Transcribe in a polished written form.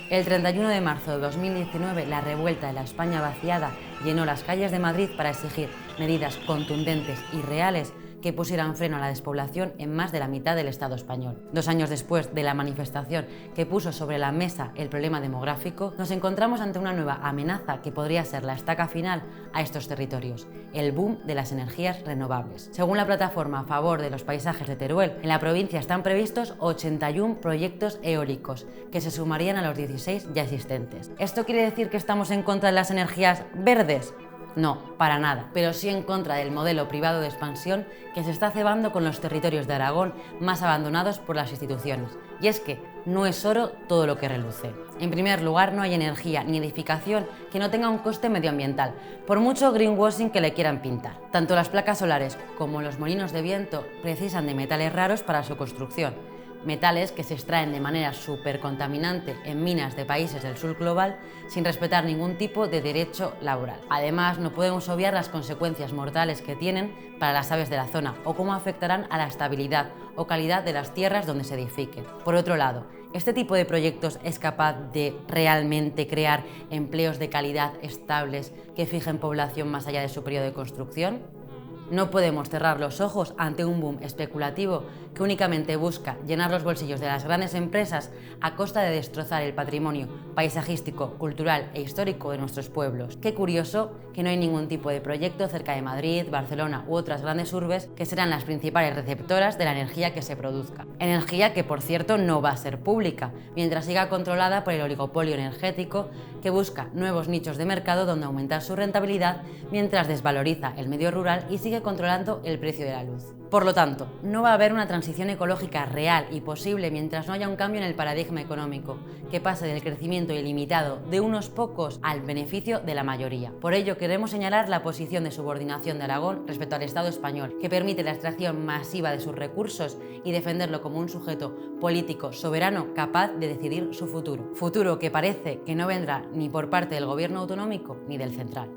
El 31 de marzo de 2019, la revuelta de la España vaciada llenó las calles de Madrid para exigir medidas contundentes y reales que pusieran freno a la despoblación en más de la mitad del Estado español. 2 años después de la manifestación que puso sobre la mesa el problema demográfico, nos encontramos ante una nueva amenaza que podría ser la estaca final a estos territorios, el boom de las energías renovables. Según la plataforma a favor de los paisajes de Teruel, en la provincia están previstos 81 proyectos eólicos, que se sumarían a los 16 ya existentes. ¿Esto quiere decir que estamos en contra de las energías verdes? No, para nada, pero sí en contra del modelo privado de expansión que se está cebando con los territorios de Aragón más abandonados por las instituciones. Y es que no es oro todo lo que reluce. En primer lugar, no hay energía ni edificación que no tenga un coste medioambiental, por mucho greenwashing que le quieran pintar. Tanto las placas solares como los molinos de viento precisan de metales raros para su construcción. Metales que se extraen de manera supercontaminante en minas de países del sur global sin respetar ningún tipo de derecho laboral. Además, no podemos obviar las consecuencias mortales que tienen para las aves de la zona o cómo afectarán a la estabilidad o calidad de las tierras donde se edifiquen. Por otro lado, ¿este tipo de proyectos es capaz de realmente crear empleos de calidad estables que fijen población más allá de su periodo de construcción? No podemos cerrar los ojos ante un boom especulativo que únicamente busca llenar los bolsillos de las grandes empresas a costa de destrozar el patrimonio paisajístico, cultural e histórico de nuestros pueblos. Qué curioso que no hay ningún tipo de proyecto cerca de Madrid, Barcelona u otras grandes urbes que serán las principales receptoras de la energía que se produzca. Energía que, por cierto, no va a ser pública, mientras siga controlada por el oligopolio energético que busca nuevos nichos de mercado donde aumentar su rentabilidad mientras desvaloriza el medio rural y sigue controlando el precio de la luz. Por lo tanto, no va a haber una transición ecológica real y posible mientras no haya un cambio en el paradigma económico, que pase del crecimiento ilimitado de unos pocos al beneficio de la mayoría. Por ello, queremos señalar la posición de subordinación de Aragón respecto al Estado español, que permite la extracción masiva de sus recursos y defenderlo como un sujeto político soberano capaz de decidir su futuro. Futuro que parece que no vendrá ni por parte del gobierno autonómico ni del central.